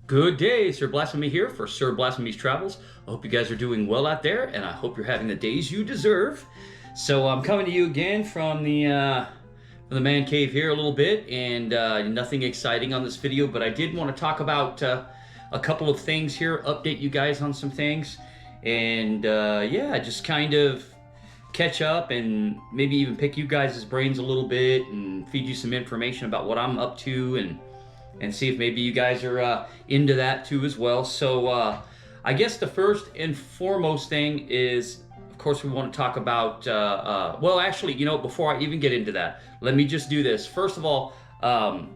Good day, Sir Blasphemy here for Sir Blasphemy's Travels. I hope you guys are doing well out there, and I hope you're having the days you deserve. So I'm coming to you again from the man cave here a little bit, and nothing exciting on this video, but I did want to talk about a couple of things here, update you guys on some things, and yeah, just kind of catch up and maybe even pick you guys' brains a little bit and feed you some information about what I'm up to and see if maybe you guys are into that too as well. So I guess the first and foremost thing is, of course, we want to talk about, well, actually, you know, before I even get into that, let me just do this. First of all, I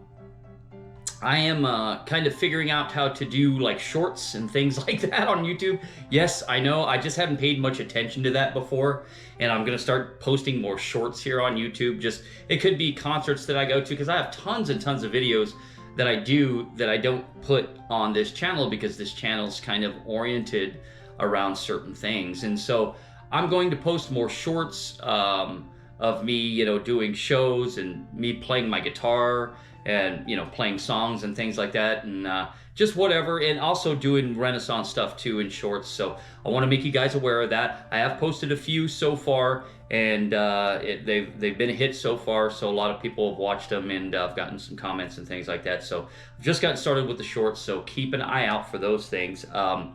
am kind of figuring out how to do like shorts and things like that on YouTube. Yes, I know, I just haven't paid much attention to that before, and I'm gonna start posting more shorts here on YouTube. Just, it could be concerts that I go to, because I have tons and tons of videos that I do that I don't put on this channel because this channel is kind of oriented around certain things. And so I'm going to post more shorts of me, you know, doing shows and me playing my guitar and, you know, playing songs and things like that, and just whatever, and also doing Renaissance stuff too in shorts. So I want to make you guys aware of that. I have posted a few so far, and they've been a hit so far, so a lot of people have watched them, and I've gotten some comments and things like that. So I've just gotten started with the shorts, so keep an eye out for those things. I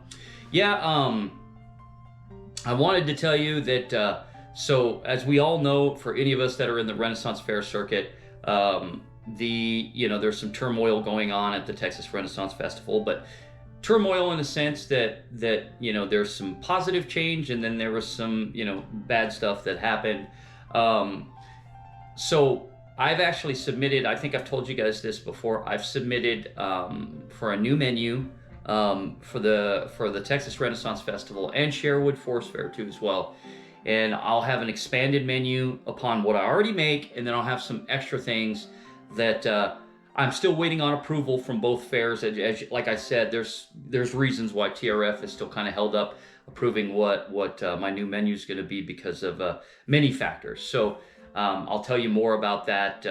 wanted to tell you that, so as we all know, for any of us that are in the Renaissance Fair circuit, there's some turmoil going on at the Texas Renaissance Festival, but turmoil in the sense that there's some positive change, and then there was some bad stuff that happened. So I've actually submitted, I think I've told you guys this before, I've submitted for a new menu for the Texas Renaissance Festival and Sherwood Forest Fair too as well. And I'll have an expanded menu upon what I already make, and then I'll have some extra things that I'm still waiting on approval from both fairs. As like I said, there's reasons why TRF is still kind of held up approving what my new menu is going to be because of many factors. So I'll tell you more about that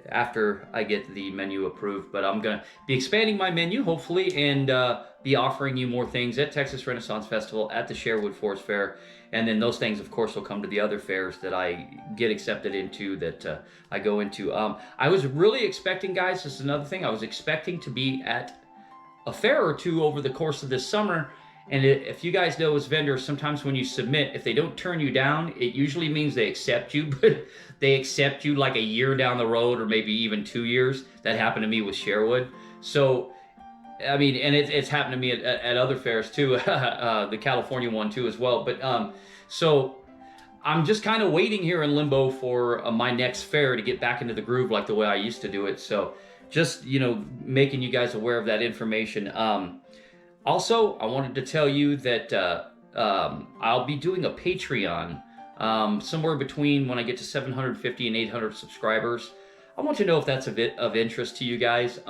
after I get the menu approved. But I'm going to be expanding my menu, hopefully, and be offering you more things at Texas Renaissance Festival, at the Sherwood Forest Fair. And then those things, of course, will come to the other fairs that I get accepted into, that I go into. I was really expecting, guys, this is another thing, I was expecting to be at a fair or two over the course of this summer. And if you guys know as vendors, sometimes when you submit, if they don't turn you down, it usually means they accept you, but they accept you like a year down the road or maybe even 2 years. That happened to me with Sherwood. So, I mean, and it's happened to me at other fairs too, the California one too as well. But so I'm just kind of waiting here in limbo for my next fair to get back into the groove like the way I used to do it. So just, making you guys aware of that information. Also, I wanted to tell you that I'll be doing a Patreon somewhere between when I get to 750 and 800 subscribers. I want to know if that's a bit of interest to you guys.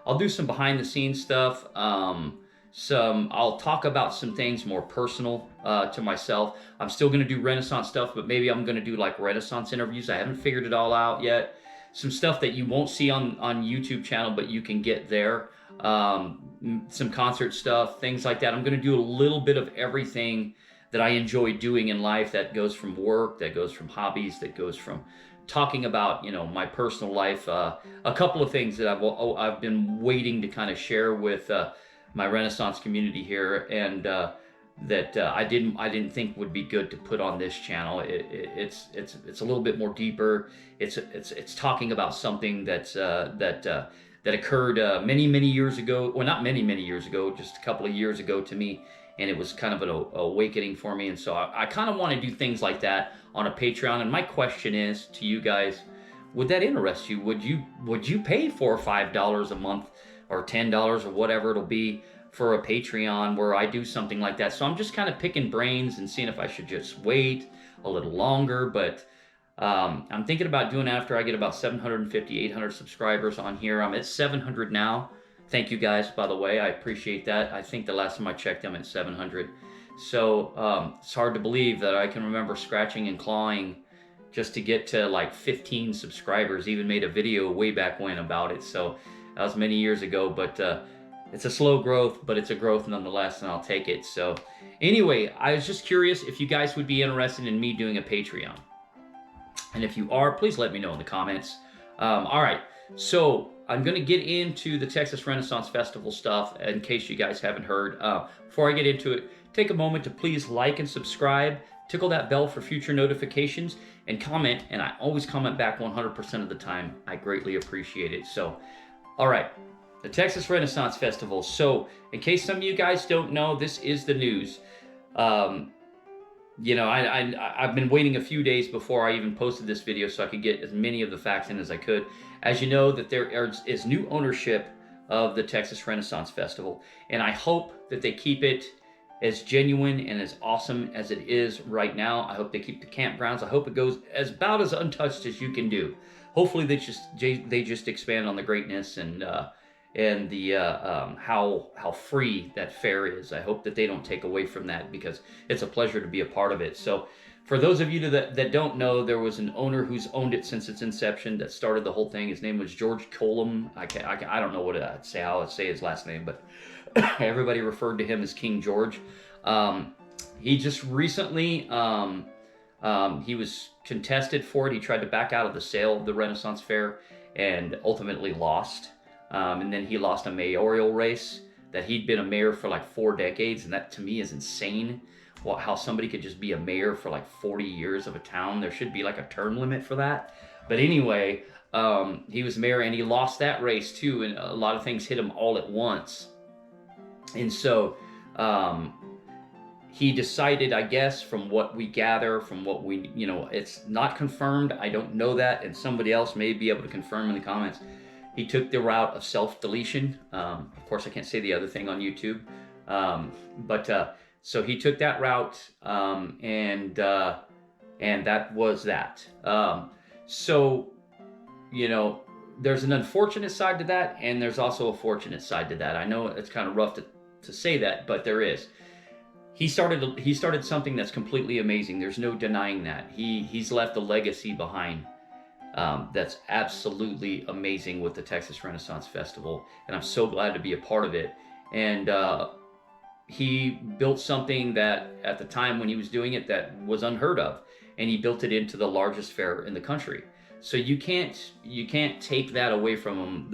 I'll do some behind the scenes stuff. I'll talk about some things more personal to myself. I'm still going to do Renaissance stuff, but maybe I'm going to do like Renaissance interviews. I haven't figured it all out yet. Some stuff that you won't see on YouTube channel, but you can get there. Some concert stuff, things like that. I'm going to do a little bit of everything that I enjoy doing in life, that goes from work, that goes from hobbies, that goes from talking about, my personal life. A couple of things that I've been waiting to kind of share with my Renaissance community here, and that I didn't think would be good to put on this channel. It's a little bit more deeper. It's talking about something that occurred many years ago. Well, not many years ago, just a couple of years ago to me, and it was kind of an awakening for me. And so I kind of want to do things like that on a Patreon. And my question is to you guys, would that interest you? Would you pay $4 or $5 a month or $10 or whatever it'll be for a Patreon where I do something like that? So I'm just kind of picking brains and seeing if I should just wait a little longer. But I'm thinking about doing it after I get about 750, 800 subscribers on here. I'm at 700 now. Thank you guys, by the way. I appreciate that. I think the last time I checked, I'm at 700. So it's hard to believe that I can remember scratching and clawing just to get to like 15 subscribers. Even made a video way back when about it. So that was many years ago. But it's a slow growth, but it's a growth nonetheless, and I'll take it. So anyway, I was just curious if you guys would be interested in me doing a Patreon. And if you are, please let me know in the comments. All right, so I'm going to get into the Texas Renaissance Festival stuff in case you guys haven't heard. Before I get into it, take a moment to please like and subscribe, tickle that bell for future notifications, and comment. And I always comment back 100% of the time. I greatly appreciate it. So, all right, the Texas Renaissance Festival. So, in case some of you guys don't know, this is the news. You know, I've been waiting a few days before I even posted this video so I could get as many of the facts in as I could. As you know, that there is new ownership of the Texas Renaissance Festival, and I hope that they keep it as genuine and as awesome as it is right now. I hope they keep the campgrounds. I hope it goes about as untouched as you can do. Hopefully they just expand on the greatness and the how free that fair is. I hope that they don't take away from that, because it's a pleasure to be a part of it. So for those of you that don't know, there was an owner who's owned it since its inception that started the whole thing. His name was George Coulam. I don't know how I'd say his last name, but everybody referred to him as King George. He just recently, he was contested for it. He tried to back out of the sale of the Renaissance Fair and ultimately lost. And then he lost a mayoral race that he'd been a mayor for like 4 decades. And that to me is insane. Well, how somebody could just be a mayor for like 40 years of a town. There should be like a term limit for that. But anyway, he was mayor and he lost that race too. And a lot of things hit him all at once. And so he decided, I guess, from what we gather, from what we, you know, it's not confirmed. I don't know that. And somebody else may be able to confirm in the comments. He took the route of self-deletion. Of course, I can't say the other thing on YouTube. So he took that route, and that was that. So, you know, there's an unfortunate side to that, and there's also a fortunate side to that. I know it's kind of rough to say that, but there is. He started something that's completely amazing. There's no denying that. He's left a legacy behind. That's absolutely amazing with the Texas Renaissance Festival, and I'm so glad to be a part of it. And he built something that at the time when he was doing it that was unheard of, and he built it into the largest fair in the country. So you can't take that away from him.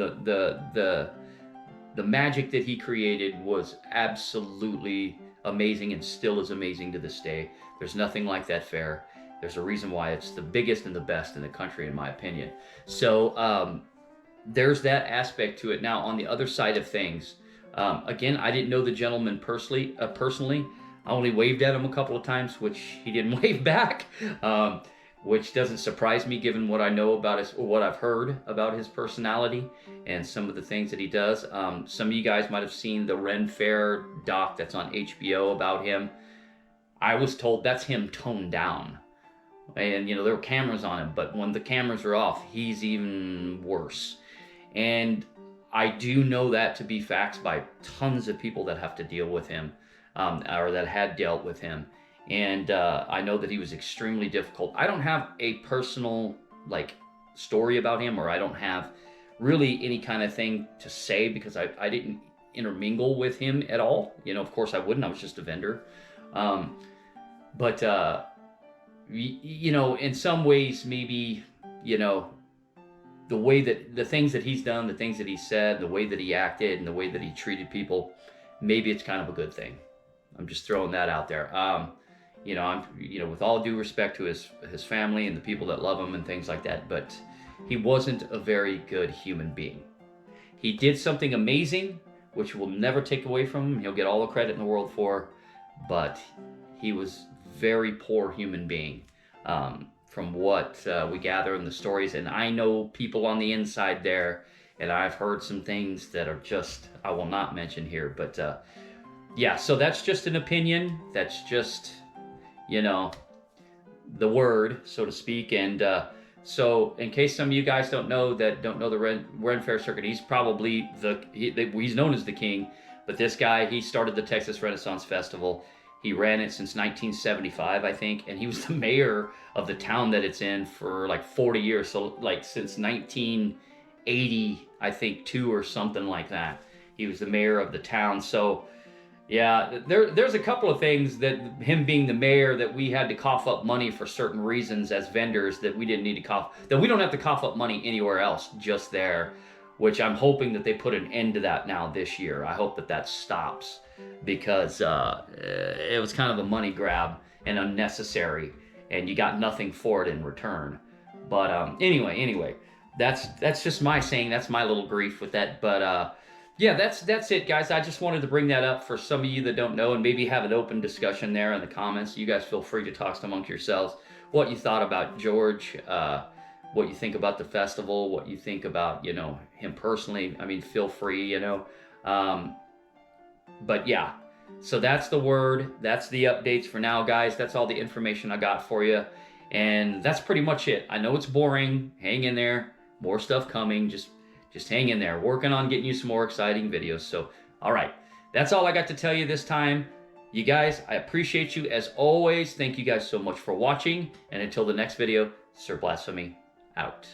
The magic that he created was absolutely amazing and still is amazing to this day. There's nothing like that fair. There's a reason why it's the biggest and the best in the country, in my opinion. So there's that aspect to it. Now, on the other side of things, again, I didn't know the gentleman personally. I only waved at him a couple of times, which he didn't wave back, which doesn't surprise me given what I know about his, or what I've heard about his personality and some of the things that he does. Some of you guys might have seen the Ren Fair doc that's on HBO about him. I was told that's him toned down. And, you know, there were cameras on him, but when the cameras are off, he's even worse. And I do know that to be facts by tons of people that have to deal with him, or that had dealt with him. And I know that he was extremely difficult. I don't have a personal, like, story about him, or I don't have really any kind of thing to say because I didn't intermingle with him at all. You know, of course I wouldn't. I was just a vendor. You know, in some ways, maybe, you know, the way that the things that he's done, the things that he said, the way that he acted, and the way that he treated people, maybe it's kind of a good thing. I'm just throwing that out there. You know, with all due respect to his family and the people that love him and things like that, but he wasn't a very good human being. He did something amazing, which we'll never take away from him. He'll get all the credit in the world for, but he was very poor human being, from what we gather in the stories. And I know people on the inside there, and I've heard some things that are just, I will not mention here, but yeah, so that's just an opinion. That's just, you know, the word, so to speak. And so in case some of you guys don't know the Ren Fair circuit, he's probably he's known as the king, but this guy, he started the Texas Renaissance Festival. He ran it since 1975, I think, and he was the mayor of the town that it's in for like 40 years. So like since 1980, I think, 2 or something like that. He was the mayor of the town. So yeah, there's a couple of things that him being the mayor that we had to cough up money for certain reasons as vendors that we didn't need to that we don't have to cough up money anywhere else, just there, which I'm hoping that they put an end to that now this year. I hope that stops because it was kind of a money grab and unnecessary, and you got nothing for it in return. But anyway, that's just my saying. That's my little grief with that. But yeah, that's it, guys. I just wanted to bring that up for some of you that don't know, and maybe have an open discussion there in the comments. You guys feel free to talk amongst yourselves what you thought about George, what you think about the festival, what you think about, you know, him personally. I mean, feel free, you know. But yeah, so that's the word. That's the updates for now, guys. That's all the information I got for you. And that's pretty much it. I know it's boring. Hang in there. More stuff coming. Just hang in there. Working on getting you some more exciting videos. So, all right. That's all I got to tell you this time. You guys, I appreciate you as always. Thank you guys so much for watching. And until the next video, Sir Blasphemy out.